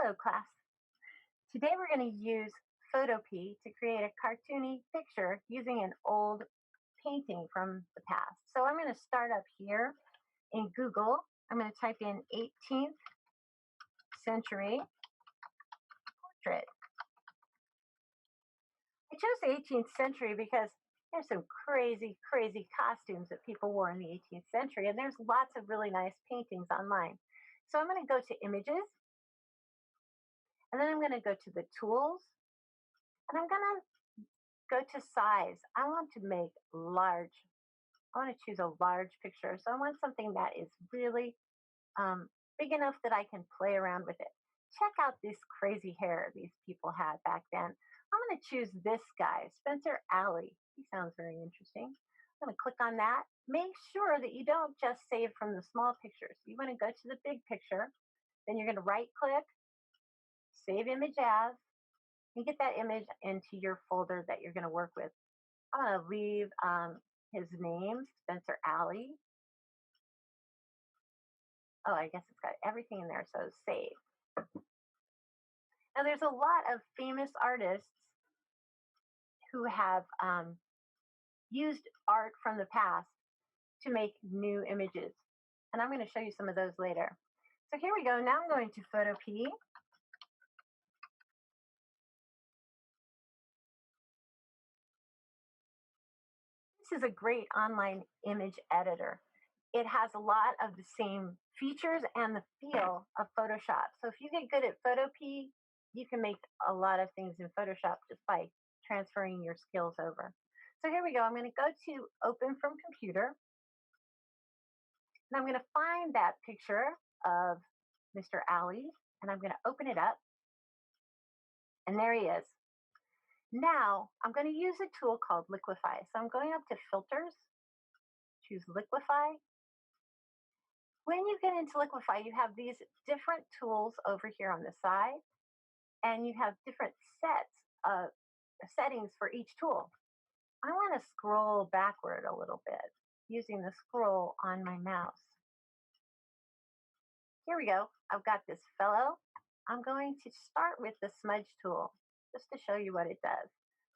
Hello, class. Today we're going to use Photopea to create a cartoony picture using an old painting from the past. So I'm going to start up here in Google. I'm going to type in 18th century portrait. I chose the 18th century because there's some crazy, crazy costumes that people wore in the 18th century, and there's lots of really nice paintings online. So I'm going to go to Images, and then I'm going to go to the Tools, and I'm going to go to Size. I want to make large. I want to choose a large picture. So I want something that is really big enough that I can play around with it. Check out this crazy hair these people had back then. I'm going to choose this guy, Spencer Alley. He sounds very interesting. I'm going to click on that. Make sure that you don't just save from the small pictures. You want to go to the big picture. Then you're going to right click, save image as, and get that image into your folder that you're going to work with. I'm going to leave his name, Spencer Alley. Oh, I guess it's got everything in there, so save. Now, there's a lot of famous artists who have used art from the past to make new images. And I'm going to show you some of those later. So here we go. Now I'm going to Photopea. This is a great online image editor. It has a lot of the same features and the feel of Photoshop. So if you get good at Photopea, you can make a lot of things in Photoshop just by transferring your skills over. So here we go. I'm going to go to Open from Computer. And I'm going to find that picture of Mr. Alley, and I'm going to open it up. And there he is. Now, I'm going to use a tool called Liquify. So I'm going up to Filters, choose Liquify. When you get into Liquify, you have these different tools over here on the side, and you have different sets of settings for each tool. I want to scroll backward a little bit using the scroll on my mouse. Here we go. I've got this fellow. I'm going to start with the Smudge Tool just to show you what it does.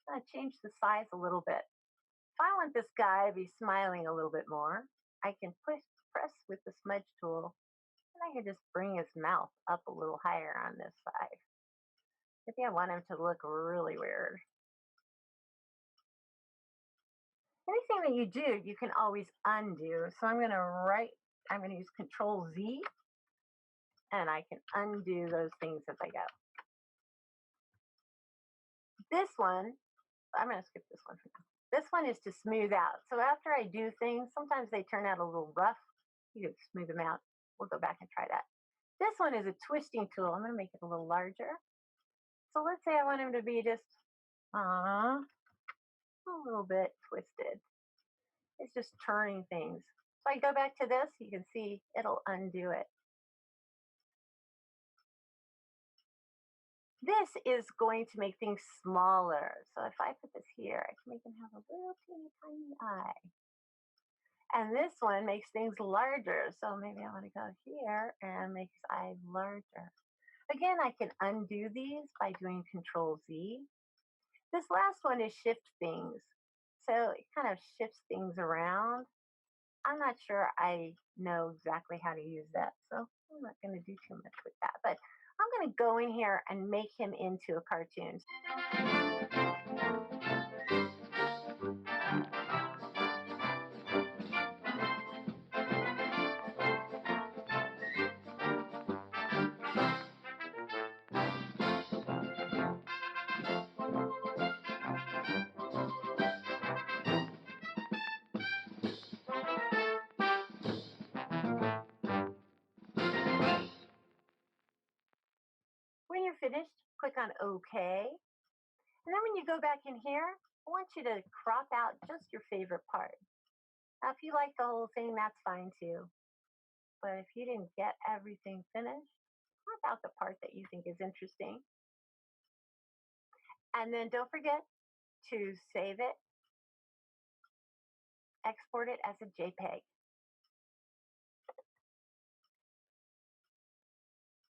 I'm going to change the size a little bit. If I want this guy to be smiling a little bit more, I can press with the Smudge Tool, and I can just bring his mouth up a little higher on this side. Maybe I want him to look really weird. Anything that you do, you can always undo. So I'm going to use Control Z, and I can undo those things as I go. This one, I'm going to skip this one for now. This one is to smooth out. So after I do things, sometimes they turn out a little rough. You can smooth them out. We'll go back and try that. This one is a twisting tool. I'm going to make it a little larger. So let's say I want him to be just a little bit twisted. It's just turning things. So I go back to this, you can see it'll undo it. This is going to make things smaller. So if I put this here, I can make him have a little teeny tiny eye. And this one makes things larger. So maybe I want to go here and make his eye larger. Again, I can undo these by doing Control Z. This last one is shift things. So it kind of shifts things around. I'm not sure I know exactly how to use that, so I'm not going to do too much with that. But I'm going to go in here and make him into a cartoon. When you're finished, click on OK. And then when you go back in here, I want you to crop out just your favorite part. Now, if you like the whole thing, that's fine too. But if you didn't get everything finished, crop out the part that you think is interesting. And then don't forget to save it, export it as a Jpeg.